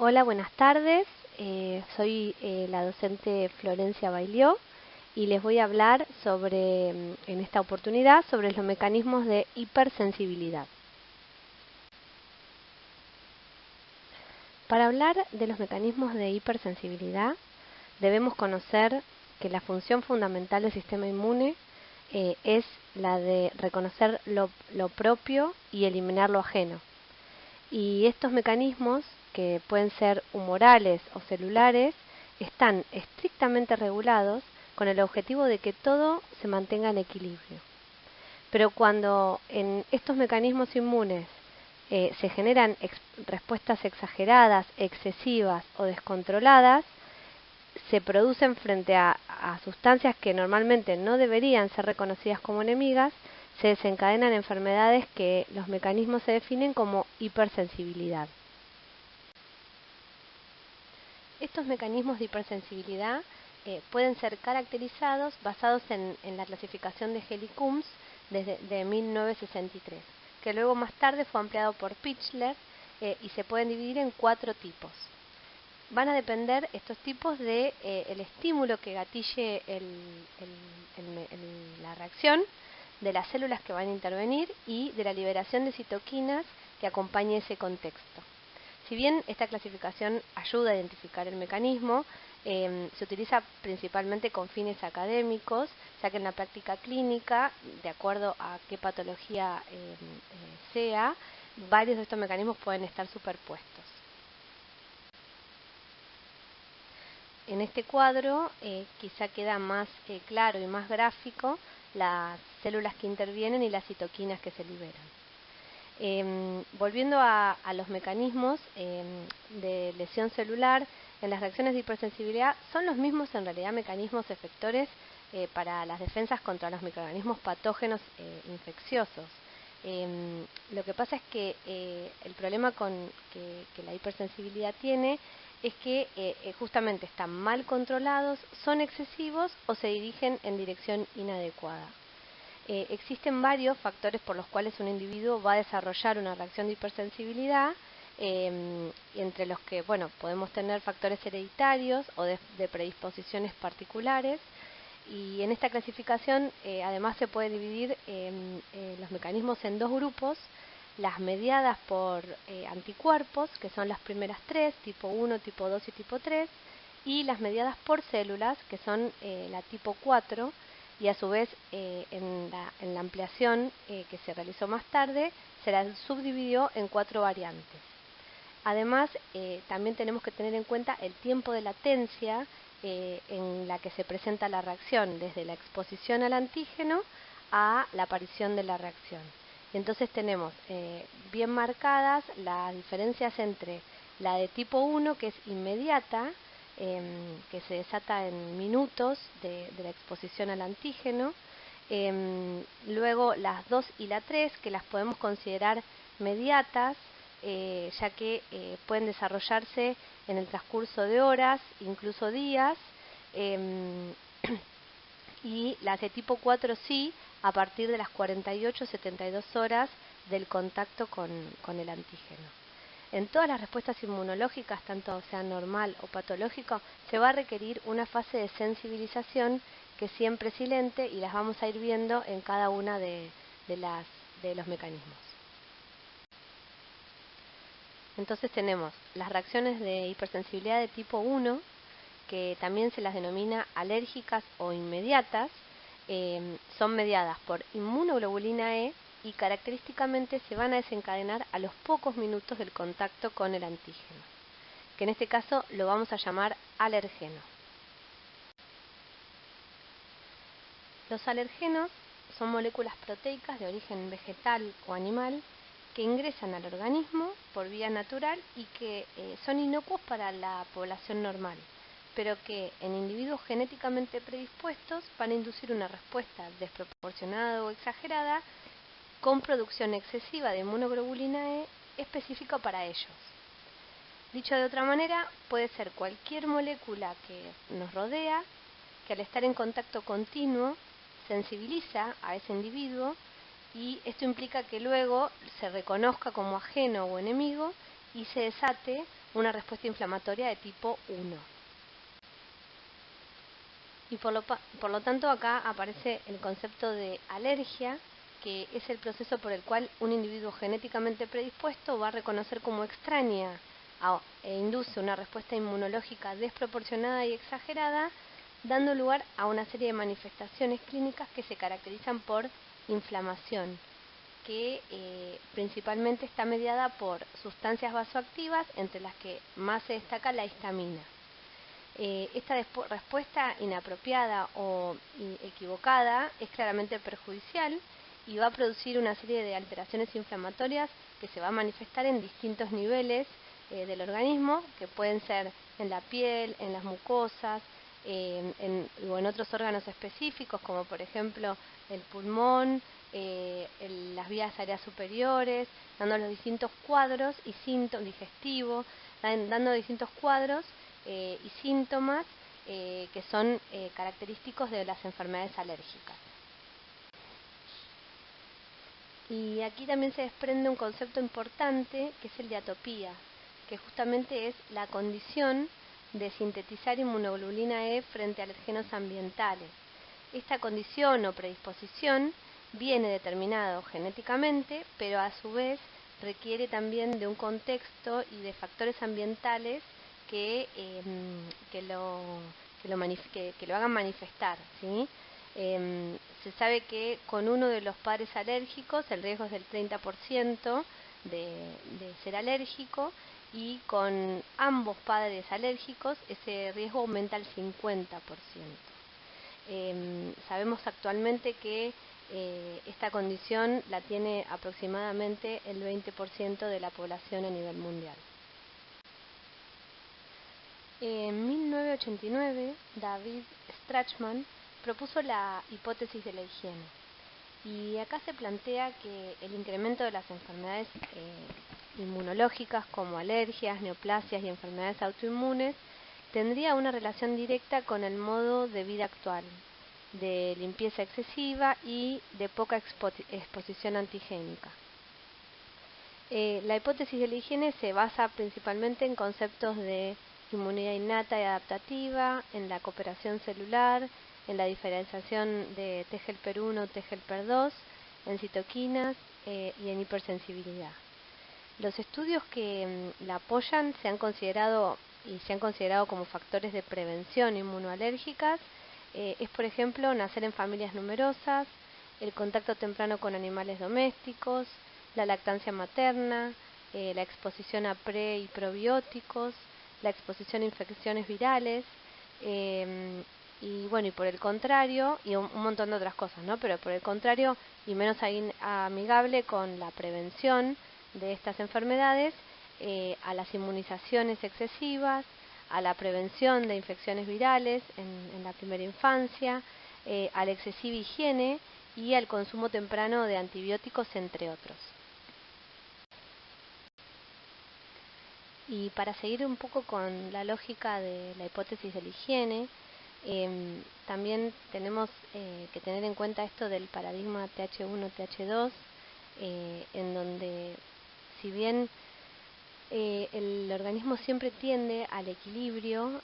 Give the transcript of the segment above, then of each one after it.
Hola, buenas tardes. Soy la docente Florencia Bailió y les voy a hablar en esta oportunidad sobre los mecanismos de hipersensibilidad. Para hablar de los mecanismos de hipersensibilidad, debemos conocer que la función fundamental del sistema inmune es la de reconocer lo propio y eliminar lo ajeno. Y estos mecanismos, que pueden ser humorales o celulares, están estrictamente regulados con el objetivo de que todo se mantenga en equilibrio. Pero cuando en estos mecanismos inmunes se generan respuestas exageradas, excesivas o descontroladas, se producen frente a sustancias que normalmente no deberían ser reconocidas como enemigas, se desencadenan enfermedades que los mecanismos se definen como hipersensibilidad. Estos mecanismos de hipersensibilidad pueden ser caracterizados basados en la clasificación de Helly-Combs de 1963, que luego más tarde fue ampliado por Pichler y se pueden dividir en 4 tipos. Van a depender estos tipos de el estímulo que gatille la reacción, de las células que van a intervenir y de la liberación de citoquinas que acompañe ese contexto. Si bien esta clasificación ayuda a identificar el mecanismo, se utiliza principalmente con fines académicos, ya que en la práctica clínica, de acuerdo a qué patología sea, varios de estos mecanismos pueden estar superpuestos. En este cuadro quizá queda más claro y más gráfico las células que intervienen y las citoquinas que se liberan. Volviendo a los mecanismos de lesión celular, en las reacciones de hipersensibilidad son los mismos en realidad mecanismos efectores para las defensas contra los microorganismos patógenos infecciosos. Lo que pasa es que el problema que la hipersensibilidad tiene es que justamente están mal controlados, son excesivos o se dirigen en dirección inadecuada. Existen varios factores por los cuales un individuo va a desarrollar una reacción de hipersensibilidad, entre los que podemos tener factores hereditarios o de predisposiciones particulares. Y en esta clasificación además se puede dividir los mecanismos en 2 grupos: las mediadas por anticuerpos, que son las primeras 3, tipo 1, tipo 2 y tipo 3, y las mediadas por células, que son la tipo 4, y a su vez en la ampliación que se realizó más tarde, se la subdividió en 4 variantes. Además, también tenemos que tener en cuenta el tiempo de latencia en la que se presenta la reacción, desde la exposición al antígeno a la aparición de la reacción. Entonces tenemos bien marcadas las diferencias entre la de tipo 1, que es inmediata, que se desata en minutos de la exposición al antígeno. Luego las 2 y la 3, que las podemos considerar mediatas, ya que pueden desarrollarse en el transcurso de horas, incluso días, y las de tipo 4 sí, a partir de las 48-72 horas del contacto con el antígeno. En todas las respuestas inmunológicas, tanto sea normal o patológico, se va a requerir una fase de sensibilización que siempre es silente, y las vamos a ir viendo en cada una de los mecanismos. Entonces tenemos las reacciones de hipersensibilidad de tipo 1, que también se las denomina alérgicas o inmediatas. Son mediadas por inmunoglobulina E y característicamente se van a desencadenar a los pocos minutos del contacto con el antígeno, que en este caso lo vamos a llamar alergeno. Los alergenos son moléculas proteicas de origen vegetal o animal que ingresan al organismo por vía natural y que son inocuos para la población normal, pero que en individuos genéticamente predispuestos van a inducir una respuesta desproporcionada o exagerada con producción excesiva de inmunoglobulina E específica para ellos. Dicho de otra manera, puede ser cualquier molécula que nos rodea, que al estar en contacto continuo sensibiliza a ese individuo, y esto implica que luego se reconozca como ajeno o enemigo y se desate una respuesta inflamatoria de tipo 1. Y por lo tanto acá aparece el concepto de alergia, que es el proceso por el cual un individuo genéticamente predispuesto va a reconocer como extraña e induce una respuesta inmunológica desproporcionada y exagerada, dando lugar a una serie de manifestaciones clínicas que se caracterizan por inflamación, que principalmente está mediada por sustancias vasoactivas, entre las que más se destaca la histamina. Esta respuesta inapropiada o equivocada es claramente perjudicial y va a producir una serie de alteraciones inflamatorias que se va a manifestar en distintos niveles del organismo, que pueden ser en la piel, en las mucosas, o en otros órganos específicos, como por ejemplo el pulmón, las vías aéreas superiores, dando los distintos cuadros y síntomas digestivos, dando distintos cuadros y síntomas que son característicos de las enfermedades alérgicas. Y aquí también se desprende un concepto importante, que es el de atopía, que justamente es la condición de sintetizar inmunoglobulina E frente a alergenos ambientales. Esta condición o predisposición viene determinado genéticamente, pero a su vez requiere también de un contexto y de factores ambientales que lo hagan manifestar, ¿sí? Se sabe que con uno de los padres alérgicos el riesgo es del 30% de ser alérgico, y con ambos padres alérgicos ese riesgo aumenta al 50%. Sabemos actualmente que esta condición la tiene aproximadamente el 20% de la población a nivel mundial. En 1989, David Strachman propuso la hipótesis de la higiene, y acá se plantea que el incremento de las enfermedades inmunológicas como alergias, neoplasias y enfermedades autoinmunes tendría una relación directa con el modo de vida actual, de limpieza excesiva y de poca exposición antigénica. La hipótesis de la higiene se basa principalmente en conceptos de inmunidad innata y adaptativa, en la cooperación celular, en la diferenciación de TGLP1 o TGLP2, en citoquinas y en hipersensibilidad. Los estudios que la apoyan se han considerado como factores de prevención inmunoalérgicas. Es, por ejemplo, nacer en familias numerosas, el contacto temprano con animales domésticos, la lactancia materna, la exposición a pre y probióticos, la exposición a infecciones virales, y bueno, y por el contrario, y un montón de otras cosas, ¿no? Pero por el contrario, y menos amigable con la prevención de estas enfermedades, a las inmunizaciones excesivas, a la prevención de infecciones virales en la primera infancia, a la excesiva higiene y al consumo temprano de antibióticos, entre otros. Y para seguir un poco con la lógica de la hipótesis de la higiene, también tenemos que tener en cuenta esto del paradigma TH1-TH2, en donde, si bien el organismo siempre tiende al equilibrio,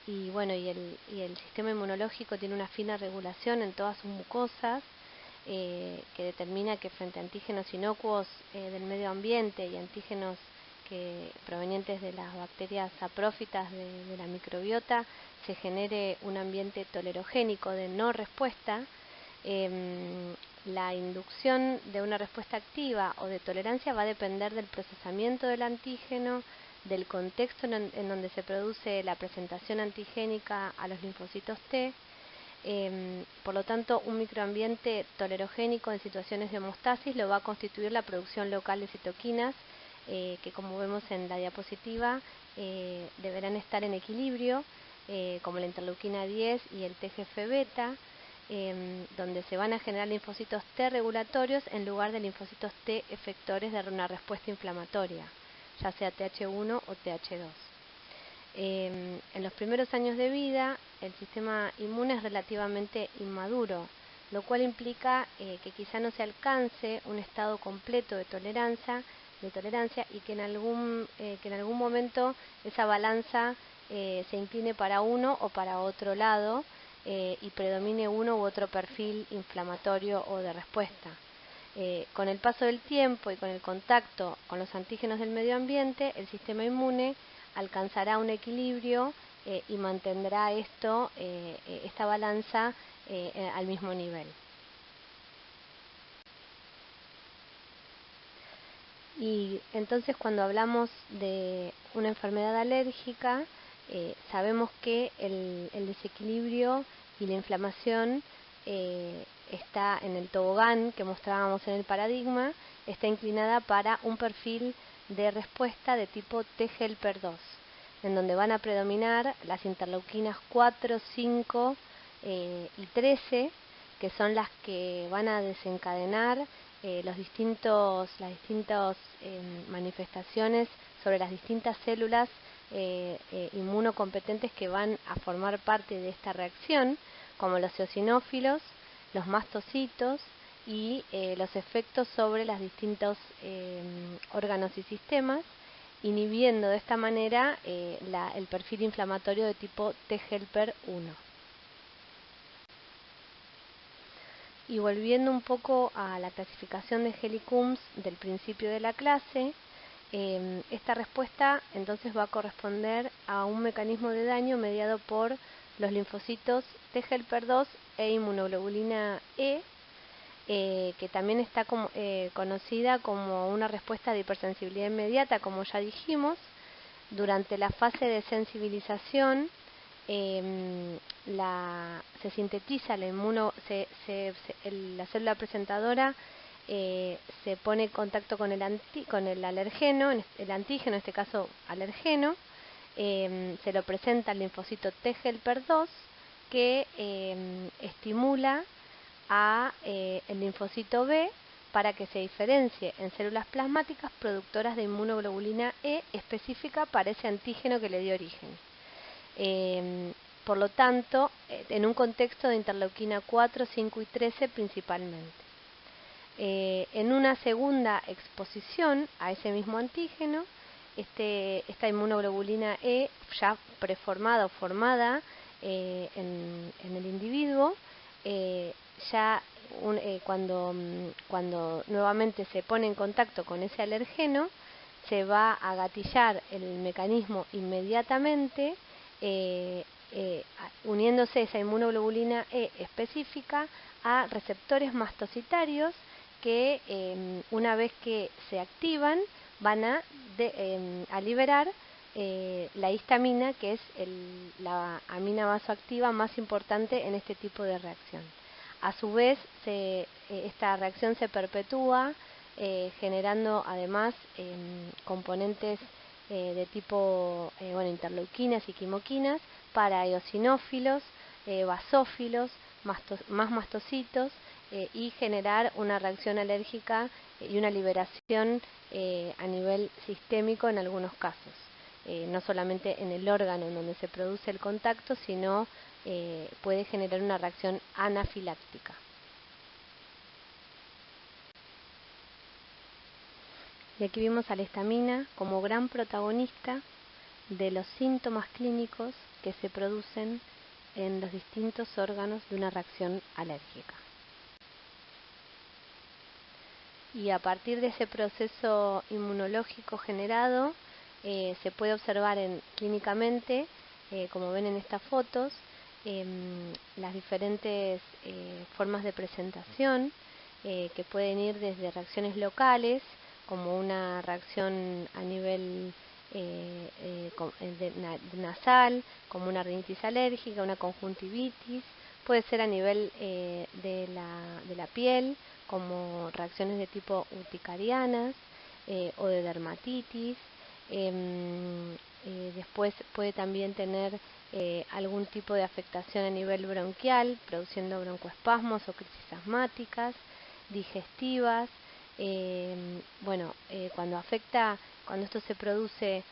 y bueno, y el sistema inmunológico tiene una fina regulación en todas sus mucosas, que determina que frente a antígenos inocuos del medio ambiente y antígenos provenientes de las bacterias saprófitas de la microbiota se genere un ambiente tolerogénico de no respuesta. La inducción de una respuesta activa o de tolerancia va a depender del procesamiento del antígeno, del contexto en donde se produce la presentación antigénica a los linfocitos T. Por lo tanto, un microambiente tolerogénico en situaciones de homeostasis lo va a constituir la producción local de citoquinas, que, como vemos en la diapositiva, deberán estar en equilibrio, como la interleuquina 10 y el TGF-beta, donde se van a generar linfocitos T regulatorios en lugar de linfocitos T efectores de una respuesta inflamatoria, ya sea TH1 o TH2. En los primeros años de vida, el sistema inmune es relativamente inmaduro, lo cual implica que quizá no se alcance un estado completo de tolerancia de tolerancia y que en algún momento esa balanza se incline para uno o para otro lado y predomine uno u otro perfil inflamatorio o de respuesta. Con el paso del tiempo y con el contacto con los antígenos del medio ambiente, el sistema inmune alcanzará un equilibrio y mantendrá esta balanza al mismo nivel. Y entonces cuando hablamos de una enfermedad alérgica, sabemos que el desequilibrio y la inflamación está en el tobogán que mostrábamos en el paradigma, está inclinada para un perfil de respuesta de tipo T helper 2, en donde van a predominar las interleuquinas 4, 5 y 13, que son las que van a desencadenar las distintas manifestaciones sobre las distintas células inmunocompetentes que van a formar parte de esta reacción, como los eosinófilos, los mastocitos y los efectos sobre los distintos órganos y sistemas, inhibiendo de esta manera el perfil inflamatorio de tipo T helper 1. Y volviendo un poco a la clasificación de Helicums del principio de la clase, esta respuesta entonces va a corresponder a un mecanismo de daño mediado por los linfocitos T helper 2 e inmunoglobulina E, que también está conocida como una respuesta de hipersensibilidad inmediata, como ya dijimos. Durante la fase de sensibilización se sintetiza la célula presentadora se pone en contacto con el alergeno, el antígeno, en este caso alergeno, se lo presenta al linfocito T helper 2 que estimula el linfocito B para que se diferencie en células plasmáticas productoras de inmunoglobulina E específica para ese antígeno que le dio origen. Por lo tanto, en un contexto de interleuquina 4, 5 y 13 principalmente. En una segunda exposición a ese mismo antígeno, esta inmunoglobulina E ya preformada o formada en el individuo, cuando nuevamente se pone en contacto con ese alergeno, se va a gatillar el mecanismo inmediatamente, uniéndose esa inmunoglobulina E específica a receptores mastocitarios que una vez que se activan van a liberar la histamina, que es la amina vasoactiva más importante en este tipo de reacción. A su vez, esta reacción se perpetúa generando además componentes de tipo interleuquinas y quimoquinas para eosinófilos, basófilos, más mastocitos y generar una reacción alérgica y una liberación a nivel sistémico en algunos casos. No solamente en el órgano en donde se produce el contacto, sino puede generar una reacción anafiláctica. Y aquí vimos a la histamina como gran protagonista de los síntomas clínicos que se producen en los distintos órganos de una reacción alérgica. Y a partir de ese proceso inmunológico generado, se puede observar clínicamente, como ven en estas fotos, las diferentes formas de presentación que pueden ir desde reacciones locales, como una reacción a nivel nasal, como una rinitis alérgica, una conjuntivitis, puede ser a nivel de la piel, como reacciones de tipo urticarianas o de dermatitis. Después puede también tener algún tipo de afectación a nivel bronquial, produciendo broncoespasmos o crisis asmáticas, digestivas. Cuando esto se produce,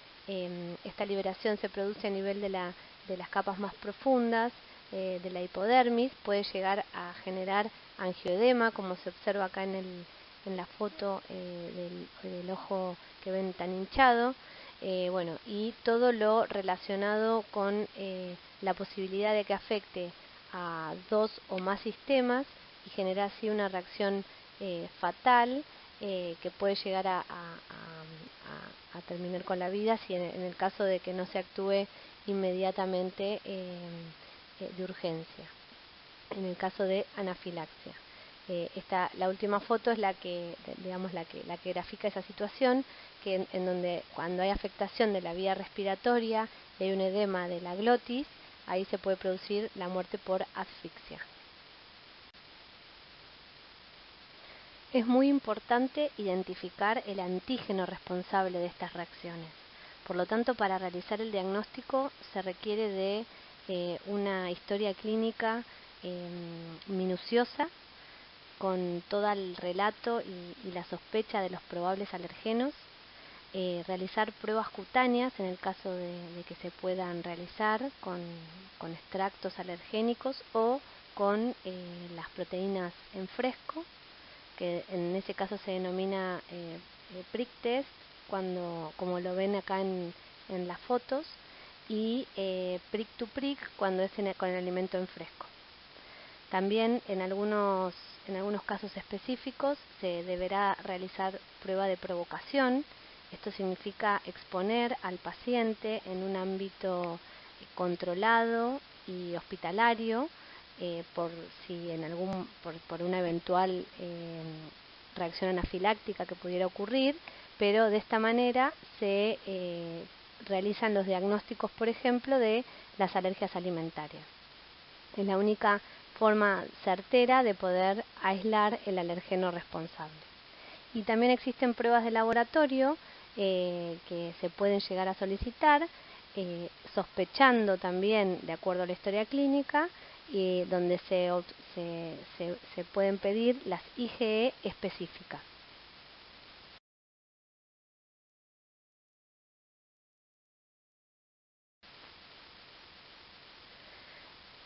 esta liberación se produce a nivel de las capas más profundas de la hipodermis, puede llegar a generar angioedema, como se observa acá en en la foto del ojo que ven tan hinchado. Bueno, y todo lo relacionado con la posibilidad de que afecte a 2 o más sistemas y genera así una reacción fatal que puede llegar a terminar con la vida si en el caso de que no se actúe inmediatamente de urgencia, en el caso de anafilaxia. La última foto es la que, digamos, la que grafica esa situación, en donde cuando hay afectación de la vía respiratoria y hay un edema de la glotis, ahí se puede producir la muerte por asfixia. Es muy importante identificar el antígeno responsable de estas reacciones. Por lo tanto, para realizar el diagnóstico se requiere de una historia clínica minuciosa, con todo el relato y la sospecha de los probables alergenos, realizar pruebas cutáneas en el caso de que se puedan realizar con extractos alergénicos o con las proteínas en fresco, que en ese caso se denomina prick test, como lo ven acá en las fotos, y prick to prick cuando es con el alimento en fresco. También en algunos casos específicos se deberá realizar prueba de provocación. Esto significa exponer al paciente en un ámbito controlado y hospitalario por una eventual reacción anafiláctica que pudiera ocurrir, pero de esta manera se realizan los diagnósticos, por ejemplo, de las alergias alimentarias. Es la única forma certera de poder aislar el alergeno responsable. Y también existen pruebas de laboratorio que se pueden llegar a solicitar, sospechando también, de acuerdo a la historia clínica, donde se pueden pedir las IgE específicas.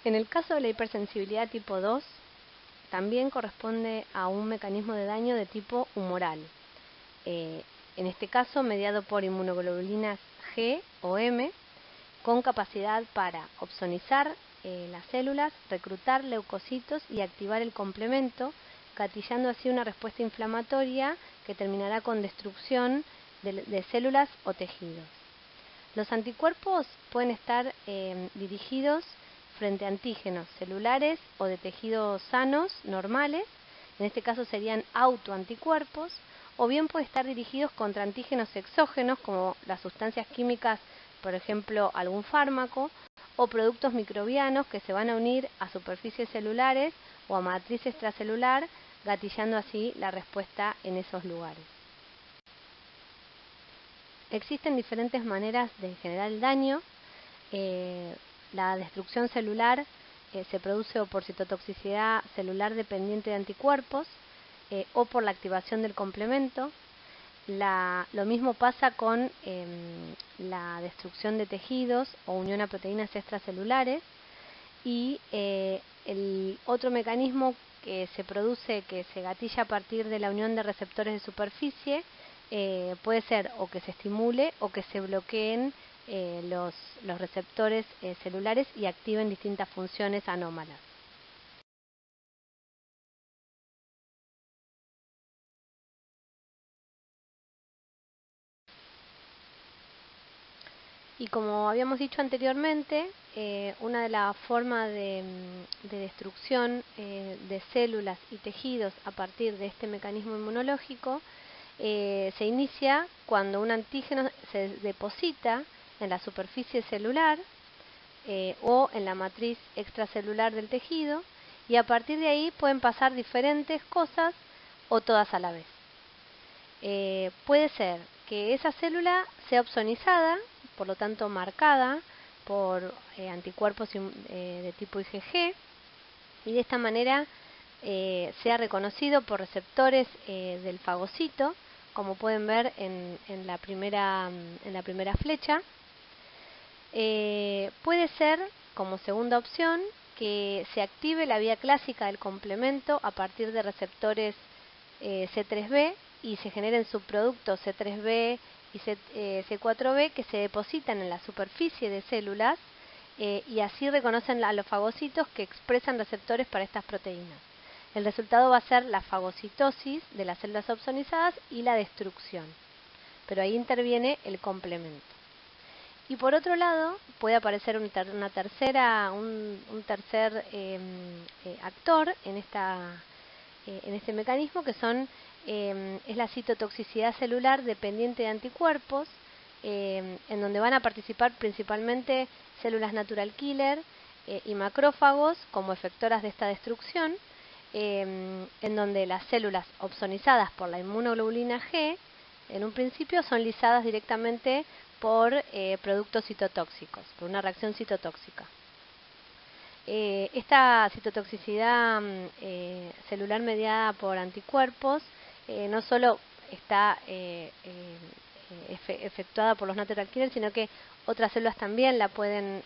En el caso de la hipersensibilidad tipo 2, también corresponde a un mecanismo de daño de tipo humoral, en este caso mediado por inmunoglobulinas G o M, con capacidad para opsonizar las células, reclutar leucocitos y activar el complemento, gatillando así una respuesta inflamatoria que terminará con destrucción de células o tejidos. Los anticuerpos pueden estar dirigidos frente a antígenos celulares o de tejidos sanos, normales, en este caso serían autoanticuerpos, o bien puede estar dirigidos contra antígenos exógenos como las sustancias químicas, por ejemplo algún fármaco, o productos microbianos que se van a unir a superficies celulares o a matriz extracelular, gatillando así la respuesta en esos lugares. Existen diferentes maneras de generar el daño. La destrucción celular se produce o por citotoxicidad celular dependiente de anticuerpos o por la activación del complemento. Lo mismo pasa con la destrucción de tejidos o unión a proteínas extracelulares. Y el otro mecanismo que se produce, que se gatilla a partir de la unión de receptores de superficie, puede ser o que se estimule o que se bloqueen los receptores celulares y activen distintas funciones anómalas. Y como habíamos dicho anteriormente, una de las formas de destrucción de células y tejidos a partir de este mecanismo inmunológico se inicia cuando un antígeno se deposita en la superficie celular o en la matriz extracelular del tejido, y a partir de ahí pueden pasar diferentes cosas o todas a la vez. Puede ser que esa célula sea opsonizada, por lo tanto marcada por anticuerpos de tipo IgG, y de esta manera sea reconocido por receptores del fagocito, como pueden ver en la primera flecha. Puede ser, como segunda opción, que se active la vía clásica del complemento a partir de receptores C3b y se generen subproductos C3b y C4b que se depositan en la superficie de células y así reconocen a los fagocitos que expresan receptores para estas proteínas. El resultado va a ser la fagocitosis de las células opsonizadas y la destrucción, pero ahí interviene el complemento. Y por otro lado, puede aparecer un tercer actor en este mecanismo, que es la citotoxicidad celular dependiente de anticuerpos, en donde van a participar principalmente células natural killer y macrófagos como efectoras de esta destrucción, en donde las células opsonizadas por la inmunoglobulina G, en un principio son lisadas directamente por productos citotóxicos, por una reacción citotóxica. Esta citotoxicidad celular mediada por anticuerpos no solo está efectuada por los natural killers, sino que otras células también la pueden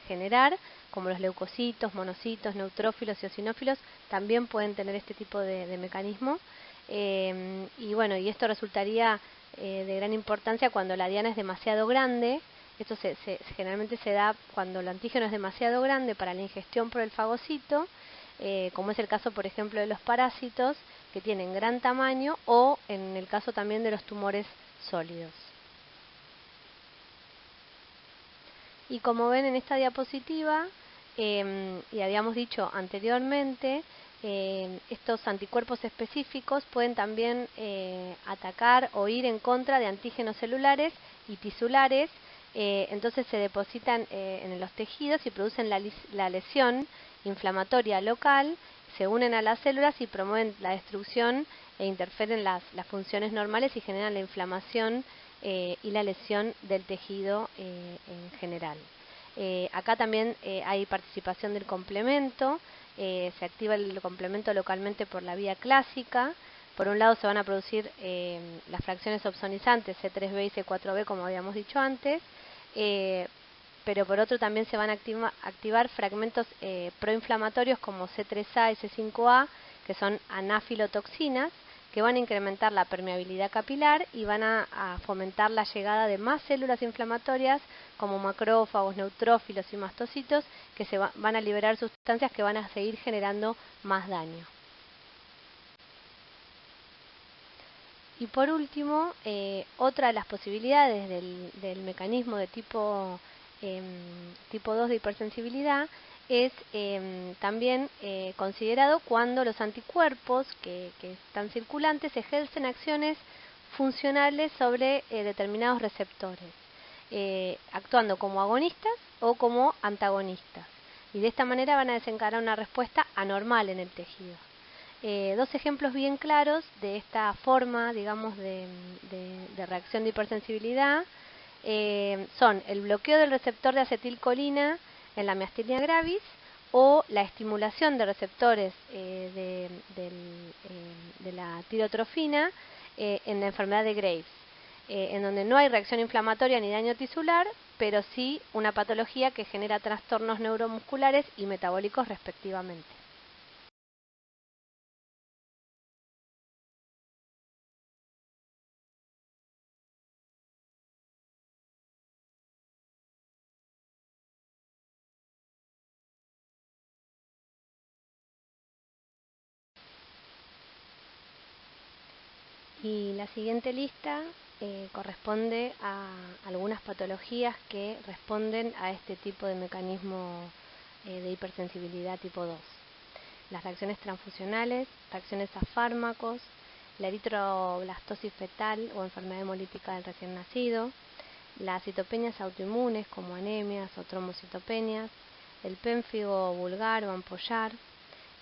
generar, como los leucocitos, monocitos, neutrófilos y eosinófilos, también pueden tener este tipo de mecanismo. Y bueno, y esto resultaría de gran importancia cuando la diana es demasiado grande. Esto generalmente se da cuando el antígeno es demasiado grande para la ingestión por el fagocito, como es el caso, por ejemplo, de los parásitos, que tienen gran tamaño, o en el caso también de los tumores sólidos. Y como ven en esta diapositiva, y habíamos dicho anteriormente, estos anticuerpos específicos pueden también atacar o ir en contra de antígenos celulares y tisulares. Entonces se depositan en los tejidos y producen la lesión inflamatoria local, se unen a las células y promueven la destrucción e interfieren las funciones normales y generan la inflamación y la lesión del tejido en general. Acá también hay participación del complemento, se activa el complemento localmente por la vía clásica. Por un lado se van a producir las fracciones opsonizantes C3b y C4b, como habíamos dicho antes, pero por otro también se van a activar fragmentos proinflamatorios como C3a y C5a, que son anafilotoxinas, que van a incrementar la permeabilidad capilar y van a fomentar la llegada de más células inflamatorias como macrófagos, neutrófilos y mastocitos, que van a liberar sustancias que van a seguir generando más daño. Y por último, otra de las posibilidades del mecanismo de tipo 2 de hipersensibilidad es también considerado cuando los anticuerpos que están circulantes ejercen acciones funcionales sobre determinados receptores, actuando como agonistas o como antagonistas. Y de esta manera van a desencadenar una respuesta anormal en el tejido. Dos ejemplos bien claros de esta forma, digamos, de reacción de hipersensibilidad son el bloqueo del receptor de acetilcolina en la miastenia gravis o la estimulación de receptores de la tirotrofina en la enfermedad de Graves, en donde no hay reacción inflamatoria ni daño tisular, pero sí una patología que genera trastornos neuromusculares y metabólicos respectivamente. Y la siguiente lista corresponde a algunas patologías que responden a este tipo de mecanismo de hipersensibilidad tipo 2. Las reacciones transfusionales, reacciones a fármacos, la eritroblastosis fetal o enfermedad hemolítica del recién nacido, las citopenias autoinmunes como anemias o trombocitopenias, el pénfigo vulgar o ampollar,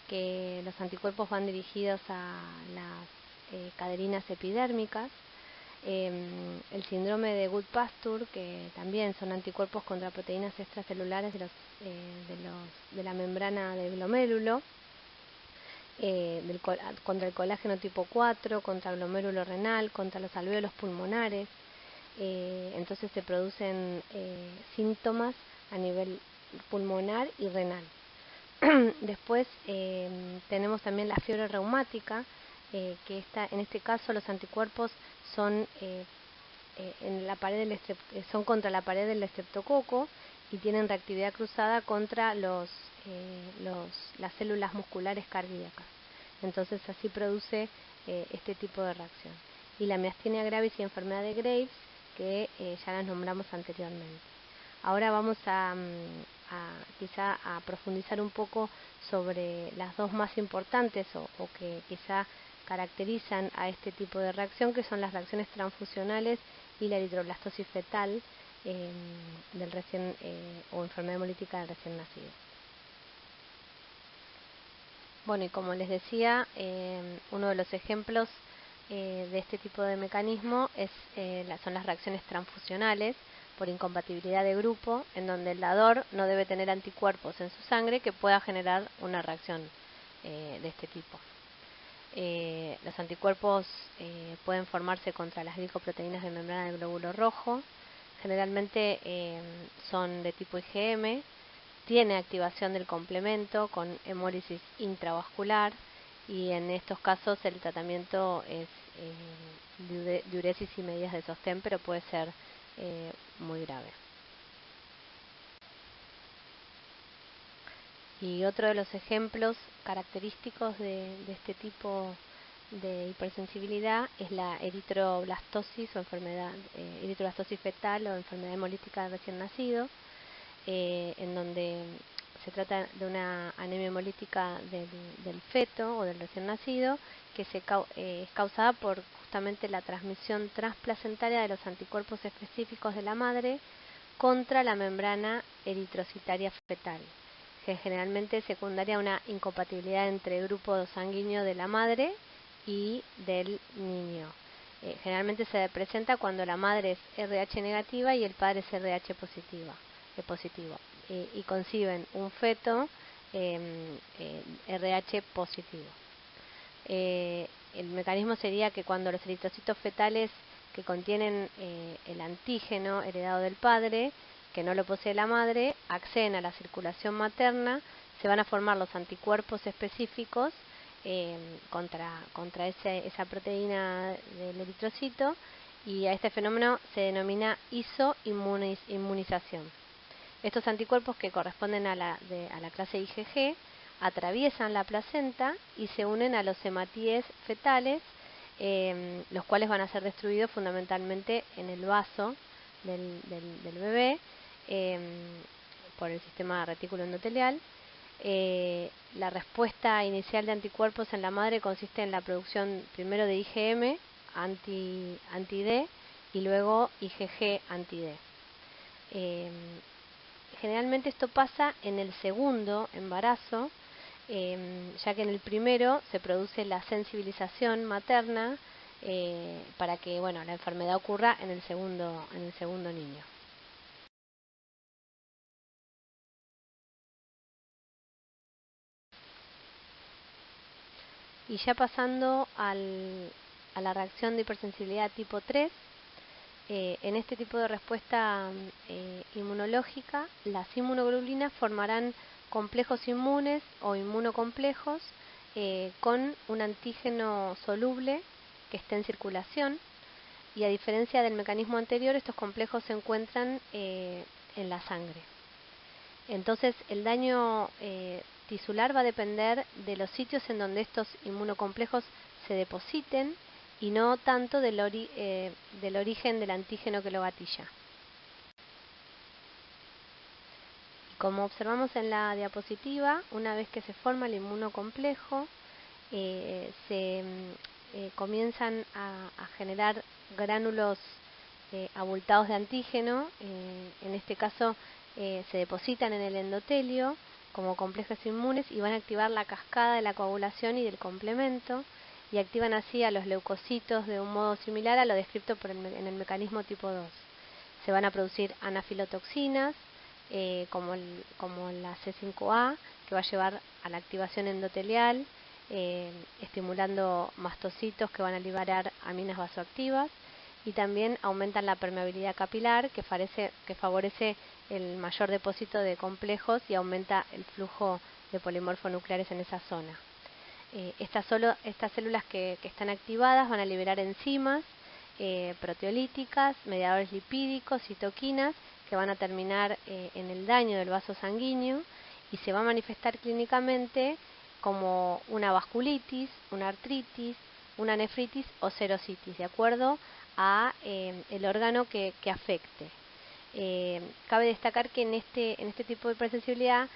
que los anticuerpos van dirigidos a las caderinas epidérmicas, el síndrome de Goodpasture, que también son anticuerpos contra proteínas extracelulares de la membrana del glomérulo, contra el colágeno tipo 4, contra el glomérulo renal, contra los alvéolos pulmonares. Entonces se producen síntomas a nivel pulmonar y renal. Después tenemos también la fiebre reumática, que en este caso los anticuerpos son en la pared son contra la pared del estreptococo y tienen reactividad cruzada contra las células musculares cardíacas. Entonces así produce este tipo de reacción. Y la miastenia gravis y enfermedad de Graves, que ya las nombramos anteriormente. Ahora vamos quizá a profundizar un poco sobre las dos más importantes o que quizá caracterizan a este tipo de reacción, que son las reacciones transfusionales y la eritroblastosis fetal o enfermedad hemolítica del recién nacido. Bueno, y como les decía, uno de los ejemplos de este tipo de mecanismo son las reacciones transfusionales por incompatibilidad de grupo, en donde el dador no debe tener anticuerpos en su sangre que pueda generar una reacción de este tipo. Los anticuerpos pueden formarse contra las glicoproteínas de membrana del glóbulo rojo, generalmente son de tipo IgM, tiene activación del complemento con hemólisis intravascular y en estos casos el tratamiento es diuresis y medidas de sostén, pero puede ser muy grave. Y otro de los ejemplos característicos de este tipo de hipersensibilidad es la eritroblastosis o eritroblastosis fetal o enfermedad hemolítica del recién nacido, en donde se trata de una anemia hemolítica del feto o del recién nacido que es causada por justamente la transmisión transplacentaria de los anticuerpos específicos de la madre contra la membrana eritrocitaria fetal, que generalmente es secundaria a una incompatibilidad entre el grupo sanguíneo de la madre y del niño. Generalmente se presenta cuando la madre es RH negativa y el padre es RH positivo y conciben un feto RH positivo. El mecanismo sería que cuando los eritrocitos fetales que contienen el antígeno heredado del padre, que no lo posee la madre, acceden a la circulación materna, se van a formar los anticuerpos específicos contra esa proteína del eritrocito, y a este fenómeno se denomina isoinmunización. Estos anticuerpos, que corresponden a la clase IgG, atraviesan la placenta y se unen a los hematíes fetales, los cuales van a ser destruidos fundamentalmente en el vaso del bebé por el sistema retículo endotelial. La respuesta inicial de anticuerpos en la madre consiste en la producción primero de IgM anti-D y luego IgG anti-D. Generalmente esto pasa en el segundo embarazo, ya que en el primero se produce la sensibilización materna para que la enfermedad ocurra en el segundo niño. Y ya pasando a la reacción de hipersensibilidad tipo 3, en este tipo de respuesta inmunológica, las inmunoglobulinas formarán complejos inmunes o inmunocomplejos con un antígeno soluble que esté en circulación, y a diferencia del mecanismo anterior, estos complejos se encuentran en la sangre. Entonces el daño tisular va a depender de los sitios en donde estos inmunocomplejos se depositen y no tanto del origen del antígeno que lo gatilla. Como observamos en la diapositiva, una vez que se forma el inmunocomplejo, se comienzan a generar gránulos abultados de antígeno. En este caso se depositan en el endotelio como complejos inmunes y van a activar la cascada de la coagulación y del complemento, y activan así a los leucocitos de un modo similar a lo descrito en el mecanismo tipo 2. Se van a producir anafilotoxinas como la C5A, que va a llevar a la activación endotelial, estimulando mastocitos que van a liberar aminas vasoactivas, y también aumentan la permeabilidad capilar, que favorece el mayor depósito de complejos y aumenta el flujo de polimorfonucleares en esa zona. Estas células que están activadas van a liberar enzimas proteolíticas, mediadores lipídicos, citoquinas, que van a terminar en el daño del vaso sanguíneo y se va a manifestar clínicamente como una vasculitis, una artritis, una nefritis o serositis, de acuerdo a el órgano que afecte. Cabe destacar que en este tipo de hipersensibilidad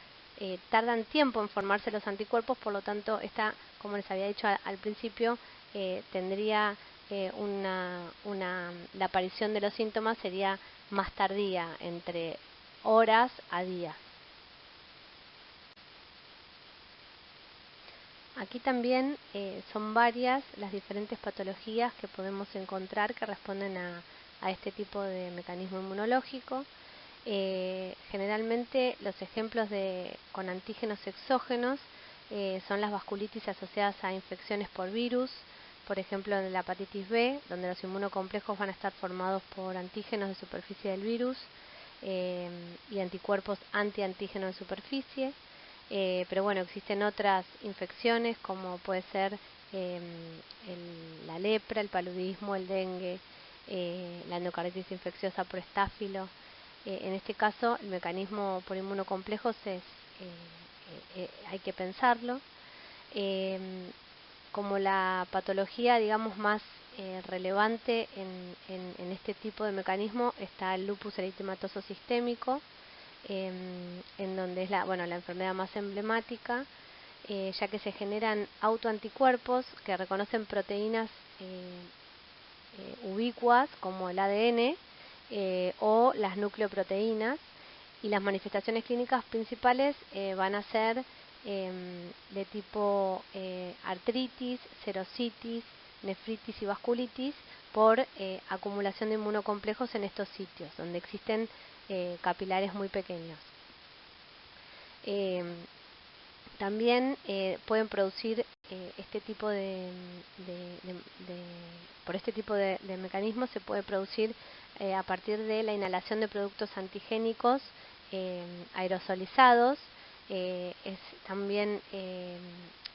tardan tiempo en formarse los anticuerpos, por lo tanto, como les había dicho al principio, tendría la aparición de los síntomas sería más tardía, entre horas a días. Aquí también son varias las diferentes patologías que podemos encontrar que responden a este tipo de mecanismo inmunológico. Generalmente los ejemplos con antígenos exógenos son las vasculitis asociadas a infecciones por virus, por ejemplo en la hepatitis B, donde los inmunocomplejos van a estar formados por antígenos de superficie del virus y anticuerpos antiantígenos de superficie. Pero bueno, existen otras infecciones como puede ser la lepra, el paludismo, el dengue, la endocarditis infecciosa por estáfilo. En este caso, el mecanismo por inmunocomplejos hay que pensarlo. Como la patología, digamos, más relevante en este tipo de mecanismo está el lupus eritematoso sistémico, en donde es la enfermedad más emblemática, ya que se generan autoanticuerpos que reconocen proteínas ubicuas como el ADN o las nucleoproteínas, y las manifestaciones clínicas principales van a ser de tipo artritis, serositis, nefritis y vasculitis por acumulación de inmunocomplejos en estos sitios donde existen capilares muy pequeños. También pueden producir este tipo por este tipo de mecanismos se puede producir a partir de la inhalación de productos antigénicos aerosolizados. Es también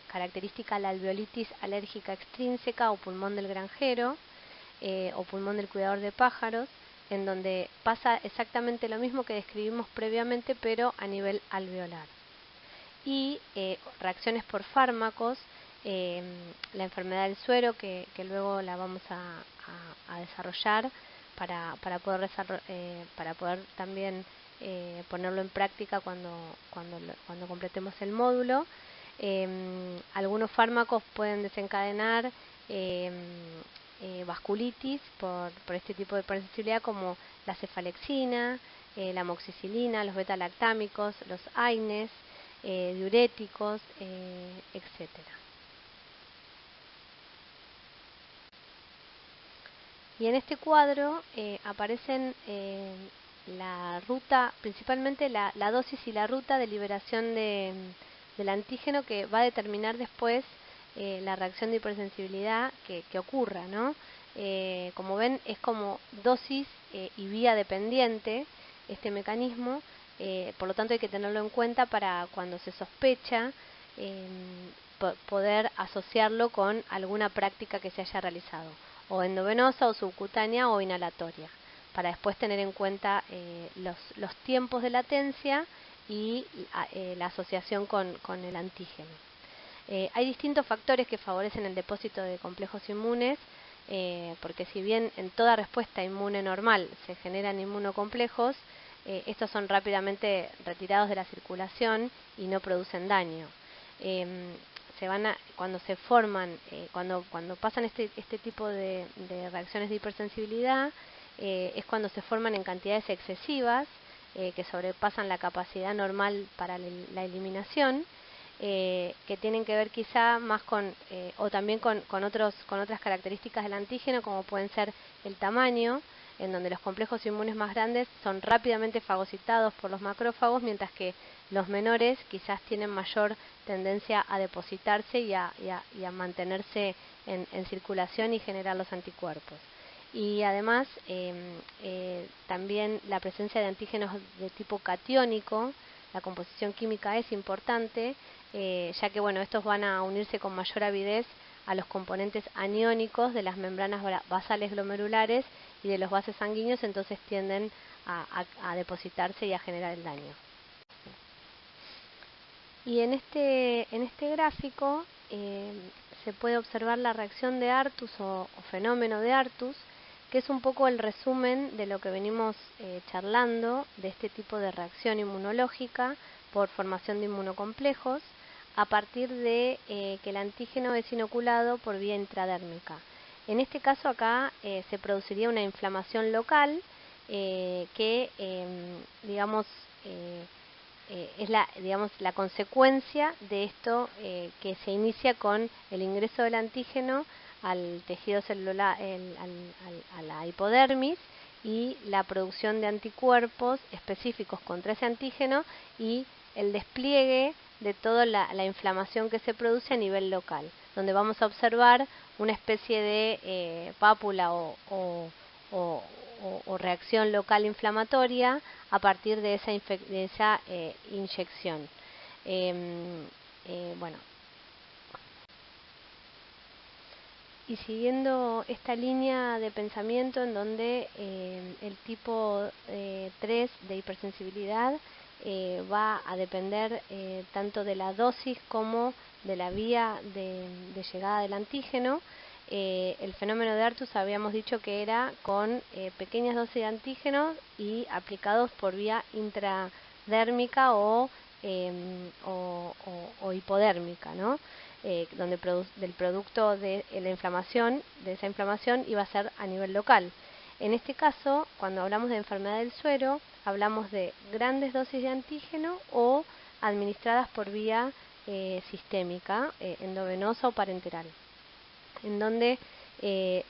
característica la alveolitis alérgica extrínseca o pulmón del granjero o pulmón del cuidador de pájaros, en donde pasa exactamente lo mismo que describimos previamente, pero a nivel alveolar. Y reacciones por fármacos, la enfermedad del suero, que luego la vamos a desarrollar para poder también ponerlo en práctica cuando completemos el módulo. Algunos fármacos pueden desencadenar vasculitis por este tipo de hipersensibilidad, como la cefalexina, la amoxicilina, los beta-lactámicos, los AINES, diuréticos, etcétera. Y en este cuadro aparecen la ruta, principalmente la dosis y la ruta de liberación del antígeno, que va a determinar después la reacción de hipersensibilidad que ocurra, ¿no? Como ven, es como dosis y vía dependiente este mecanismo, por lo tanto hay que tenerlo en cuenta para cuando se sospecha poder asociarlo con alguna práctica que se haya realizado, o endovenosa o subcutánea o inhalatoria, para después tener en cuenta los tiempos de latencia y la asociación con el antígeno. Hay distintos factores que favorecen el depósito de complejos inmunes, porque si bien en toda respuesta inmune normal se generan inmunocomplejos, estos son rápidamente retirados de la circulación y no producen daño. Cuando se forman, cuando pasan este tipo de reacciones de hipersensibilidad, es cuando se forman en cantidades excesivas que sobrepasan la capacidad normal para la eliminación, que tienen que ver quizá más o también con otras características del antígeno, como pueden ser el tamaño, en donde los complejos inmunes más grandes son rápidamente fagocitados por los macrófagos, mientras que los menores quizás tienen mayor tendencia a depositarse y a mantenerse en circulación y generar los anticuerpos. Y además también la presencia de antígenos de tipo catiónico la composición química es importante, ya que bueno, estos van a unirse con mayor avidez a los componentes aniónicos de las membranas basales glomerulares y de los vasos sanguíneos, entonces tienden a depositarse y a generar el daño. Y en este gráfico se puede observar la reacción de Artus o fenómeno de Artus, que es un poco el resumen de lo que venimos charlando de este tipo de reacción inmunológica por formación de inmunocomplejos a partir de que el antígeno es inoculado por vía intradérmica. En este caso acá se produciría una inflamación local que es la consecuencia de esto que se inicia con el ingreso del antígeno al tejido celular, a la hipodermis, y la producción de anticuerpos específicos contra ese antígeno y el despliegue de toda la inflamación que se produce a nivel local, donde vamos a observar una especie de pápula o reacción local inflamatoria a partir de esa inyección. Bueno, y siguiendo esta línea de pensamiento en donde el tipo 3 de hipersensibilidad va a depender tanto de la dosis como de la vía de llegada del antígeno. El fenómeno de Artus habíamos dicho que era con pequeñas dosis de antígenos y aplicados por vía intradérmica o hipodérmica, ¿no? Donde del producto de la inflamación, de esa inflamación, iba a ser a nivel local. En este caso, cuando hablamos de enfermedad del suero, hablamos de grandes dosis de antígeno o administradas por vía sistémica, endovenosa o parenteral, en donde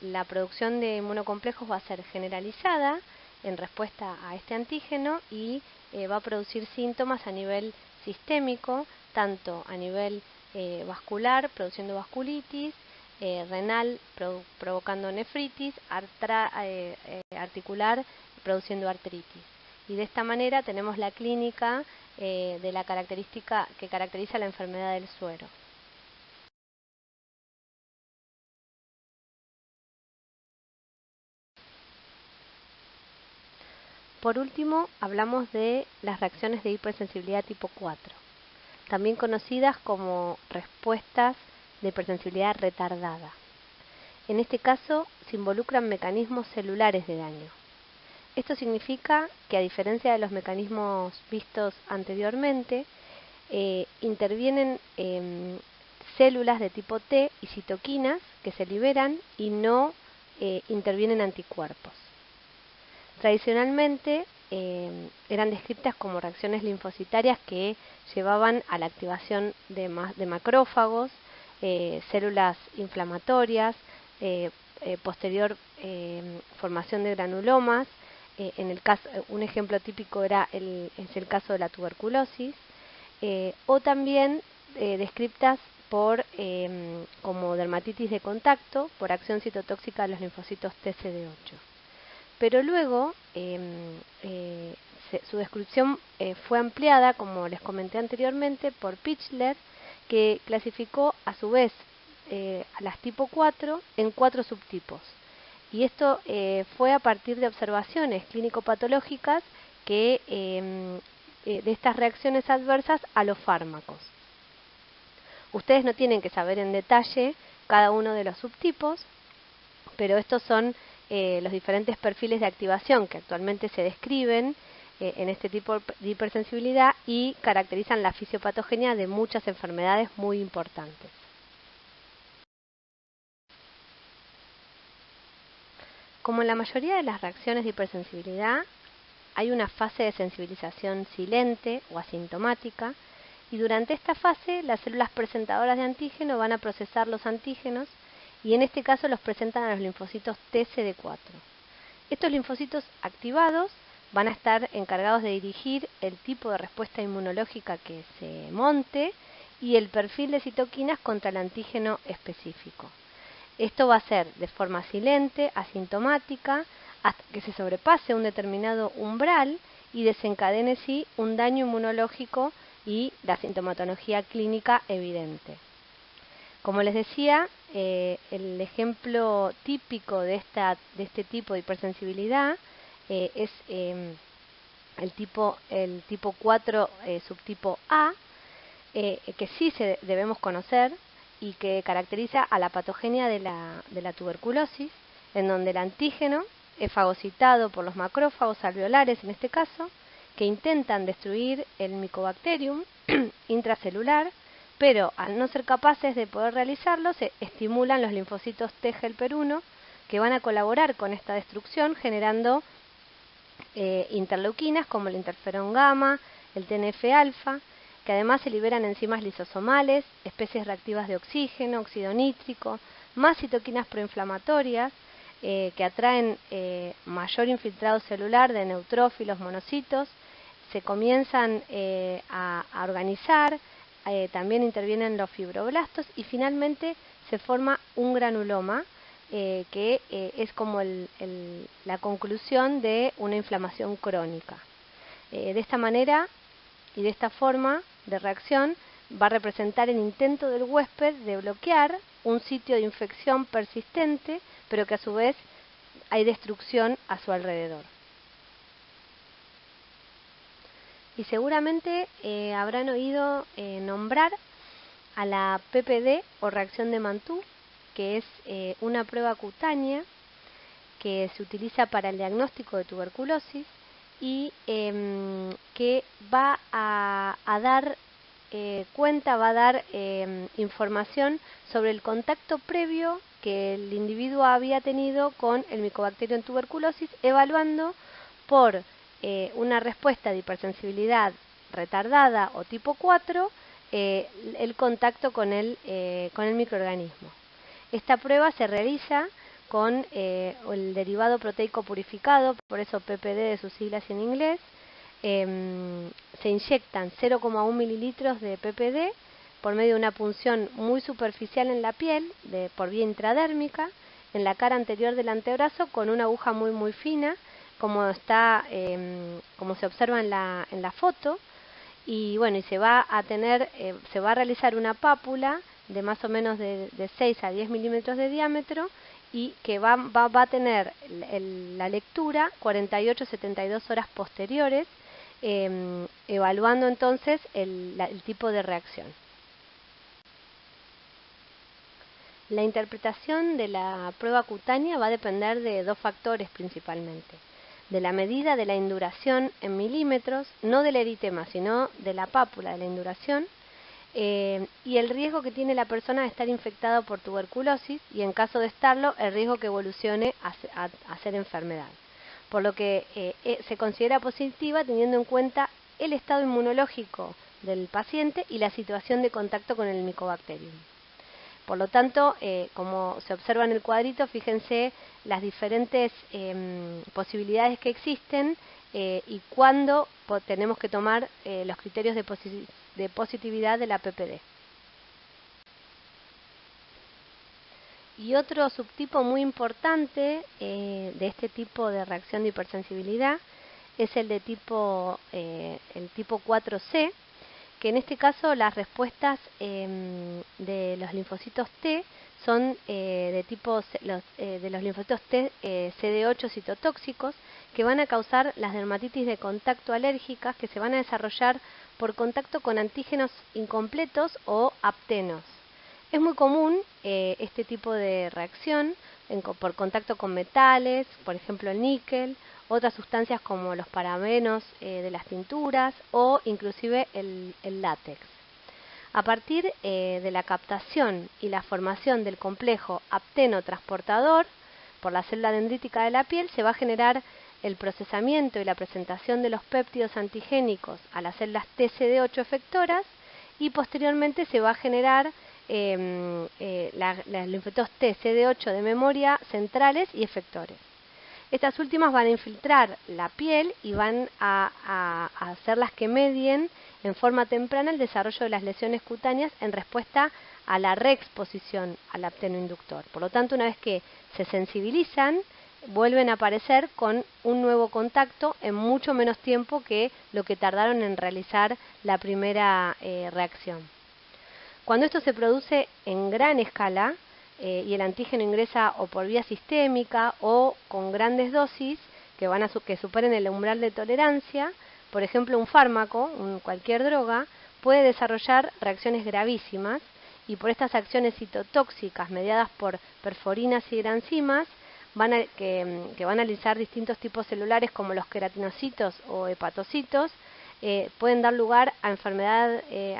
la producción de inmunocomplejos va a ser generalizada en respuesta a este antígeno y va a producir síntomas a nivel sistémico, tanto a nivel vascular, produciendo vasculitis, renal, provocando nefritis, articular, produciendo artritis. Y de esta manera tenemos la clínica de la característica que caracteriza la enfermedad del suero. Por último, hablamos de las reacciones de hipersensibilidad tipo 4, también conocidas como respuestas de hipersensibilidad retardada. En este caso, se involucran mecanismos celulares de daño. Esto significa que, a diferencia de los mecanismos vistos anteriormente, intervienen células de tipo T y citoquinas que se liberan y no intervienen anticuerpos. Tradicionalmente eran descritas como reacciones linfocitarias que llevaban a la activación de macrófagos, células inflamatorias, posterior formación de granulomas. Un ejemplo típico es el caso de la tuberculosis, o también descritas como dermatitis de contacto por acción citotóxica de los linfocitos TCD8. Pero luego su descripción fue ampliada, como les comenté anteriormente, por Pichler, que clasificó a su vez a las tipo 4 en 4 subtipos. Y esto fue a partir de observaciones clínico-patológicas de estas reacciones adversas a los fármacos. Ustedes no tienen que saber en detalle cada uno de los subtipos, pero estos son los diferentes perfiles de activación que actualmente se describen en este tipo de hipersensibilidad y caracterizan la fisiopatogenia de muchas enfermedades muy importantes. Como en la mayoría de las reacciones de hipersensibilidad, hay una fase de sensibilización silente o asintomática, y durante esta fase las células presentadoras de antígeno van a procesar los antígenos y en este caso los presentan a los linfocitos TCD4. Estos linfocitos activados van a estar encargados de dirigir el tipo de respuesta inmunológica que se monte y el perfil de citoquinas contra el antígeno específico. Esto va a ser de forma silente, asintomática, hasta que se sobrepase un determinado umbral y desencadene sí un daño inmunológico y la sintomatología clínica evidente. Como les decía, el ejemplo típico de este tipo de hipersensibilidad es el tipo 4 subtipo A, que sí debemos conocer y que caracteriza a la patogenia de la tuberculosis, en donde el antígeno es fagocitado por los macrófagos alveolares, en este caso, que intentan destruir el Mycobacterium intracelular, pero al no ser capaces de poder realizarlo, se estimulan los linfocitos T helper 1, que van a colaborar con esta destrucción, generando interleuquinas como el interferón gamma, el TNF-alfa, que además se liberan enzimas lisosomales, especies reactivas de oxígeno, óxido nítrico, más citoquinas proinflamatorias, que atraen mayor infiltrado celular de neutrófilos, monocitos, se comienzan a organizar, también intervienen los fibroblastos y finalmente se forma un granuloma, que es como la conclusión de una inflamación crónica. De esta manera y de esta forma de reacción va a representar el intento del huésped de bloquear un sitio de infección persistente, pero que a su vez hay destrucción a su alrededor. Y seguramente habrán oído nombrar a la PPD o reacción de Mantoux, que es una prueba cutánea que se utiliza para el diagnóstico de tuberculosis y que va a dar información sobre el contacto previo que el individuo había tenido con el Mycobacterium tuberculosis, evaluando por una respuesta de hipersensibilidad retardada o tipo 4 el contacto con el microorganismo. Esta prueba se realiza con el derivado proteico purificado, por eso PPD de sus siglas en inglés. Se inyectan 0,1 mililitros de PPD por medio de una punción muy superficial en la piel, por vía intradérmica, en la cara anterior del antebrazo con una aguja muy fina, como se observa en la foto. Y bueno, y se va a realizar una pápula de más o menos de 6 a 10 milímetros de diámetro y que va a tener la lectura 48-72 horas posteriores, evaluando entonces el tipo de reacción. La interpretación de la prueba cutánea va a depender de dos factores principalmente: de la medida de la induración en milímetros, no del eritema, sino de la pápula de la induración, y el riesgo que tiene la persona de estar infectada por tuberculosis y, en caso de estarlo, el riesgo que evolucione a ser enfermedad. Por lo que se considera positiva teniendo en cuenta el estado inmunológico del paciente y la situación de contacto con el Mycobacterium. Por lo tanto, como se observa en el cuadrito, fíjense las diferentes posibilidades que existen y cuándo tenemos que tomar los criterios de positividad de la PPD. Y otro subtipo muy importante de este tipo de reacción de hipersensibilidad es el tipo 4C, que en este caso las respuestas de los linfocitos T son de los linfocitos T CD8 citotóxicos, que van a causar las dermatitis de contacto alérgicas, que se van a desarrollar por contacto con antígenos incompletos o aptenos. Es muy común este tipo de reacción por contacto con metales, por ejemplo el níquel, otras sustancias como los parabenos de las tinturas o inclusive el látex. A partir de la captación y la formación del complejo apteno-transportador por la célula dendrítica de la piel, se va a generar el procesamiento y la presentación de los péptidos antigénicos a las células TCD8 efectoras, y posteriormente se va a generar las linfocitos T CD8 de memoria centrales y efectores. Estas últimas van a infiltrar la piel y van a ser las que medien en forma temprana el desarrollo de las lesiones cutáneas en respuesta a la reexposición al apteno inductor. Por lo tanto, una vez que se sensibilizan vuelven a aparecer con un nuevo contacto en mucho menos tiempo que lo que tardaron en realizar la primera reacción. Cuando esto se produce en gran escala y el antígeno ingresa o por vía sistémica o con grandes dosis que superen el umbral de tolerancia, por ejemplo un fármaco, cualquier droga, puede desarrollar reacciones gravísimas y por estas acciones citotóxicas mediadas por perforinas y granzimas que van a analizar distintos tipos celulares como los queratinocitos o hepatocitos, pueden dar lugar a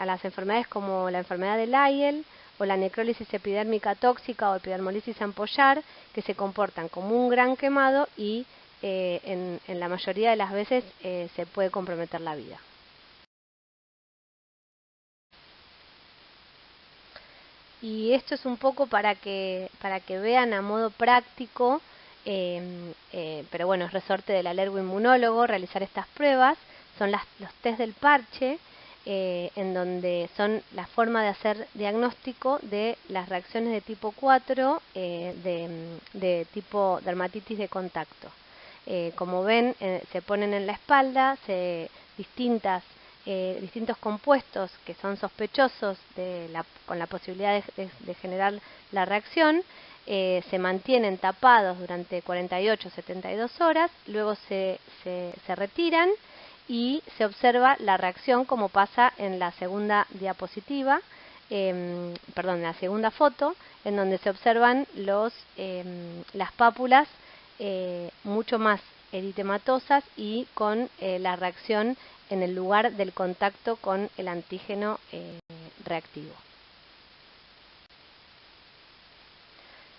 las enfermedades como la enfermedad de Lyell o la necrólisis epidérmica tóxica o epidermolisis ampollar, que se comportan como un gran quemado y en la mayoría de las veces se puede comprometer la vida. Y esto es un poco para que vean a modo práctico, pero bueno, es resorte del alergoinmunólogo realizar estas pruebas. Son los test del parche, en donde son la forma de hacer diagnóstico de las reacciones de tipo 4 de tipo dermatitis de contacto. Como ven, se ponen en la espalda distintos compuestos que son sospechosos con la posibilidad de generar la reacción, se mantienen tapados durante 48-72 horas, luego se retiran y se observa la reacción como pasa en la segunda diapositiva, en la segunda foto, en donde se observan las pápulas mucho más eritematosas y con la reacción en el lugar del contacto con el antígeno reactivo.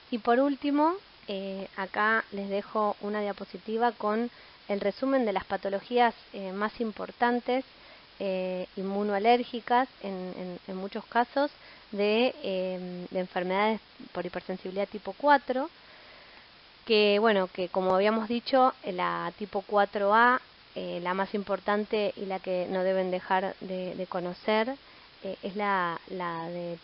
Y por último, acá les dejo una diapositiva con el resumen de las patologías más importantes inmunoalérgicas en muchos casos de enfermedades por hipersensibilidad tipo 4, que como habíamos dicho, la tipo 4A, la más importante y la que no deben dejar de conocer, es la de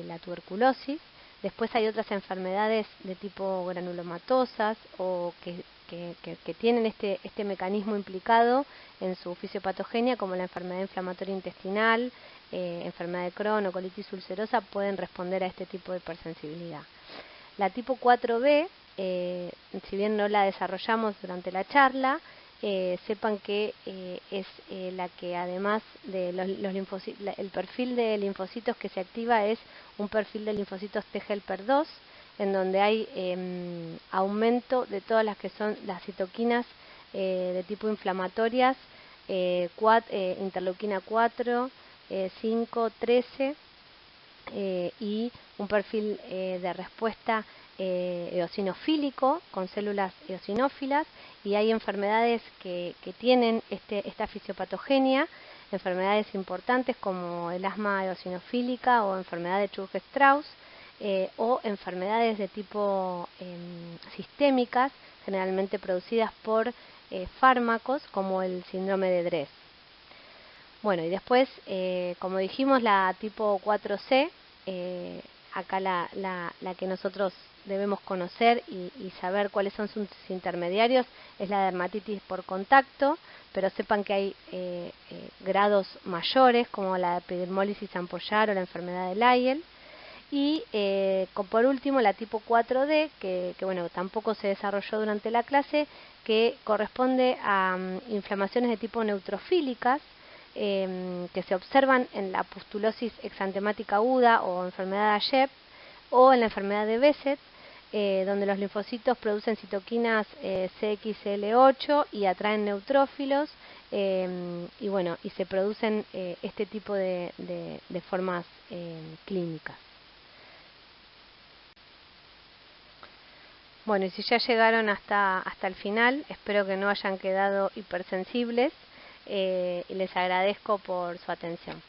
la tuberculosis. Después hay otras enfermedades de tipo granulomatosas o que tienen este mecanismo implicado en su fisiopatogenia, como la enfermedad inflamatoria intestinal, enfermedad de Crohn o colitis ulcerosa, pueden responder a este tipo de hipersensibilidad. La tipo 4B, si bien no la desarrollamos durante la charla, sepan que es la que, además de los linfocitos, el perfil de linfocitos que se activa es un perfil de linfocitos T helper 2, en donde hay aumento de todas las que son las citoquinas de tipo inflamatorias, interleuquina 4, 5, 13, y un perfil de respuesta eosinofílico con células eosinófilas, y hay enfermedades que tienen esta fisiopatogenia, enfermedades importantes como el asma eosinofílica o enfermedad de Churg-Strauss, o enfermedades de tipo sistémicas, generalmente producidas por fármacos como el síndrome de Dress. Bueno, y después, como dijimos, la tipo 4C, acá la que nosotros debemos conocer y saber cuáles son sus intermediarios, es la dermatitis por contacto, pero sepan que hay grados mayores como la epidermólisis ampollar o la enfermedad de Lyell. Y por último la tipo 4D, que tampoco se desarrolló durante la clase, que corresponde a inflamaciones de tipo neutrofílicas, que se observan en la pustulosis exantemática aguda o enfermedad de Ajep, o en la enfermedad de Behçet, donde los linfocitos producen citoquinas CXL8 y atraen neutrófilos, y se producen este tipo de formas clínicas. Bueno, y si ya llegaron hasta el final, espero que no hayan quedado hipersensibles, y les agradezco por su atención.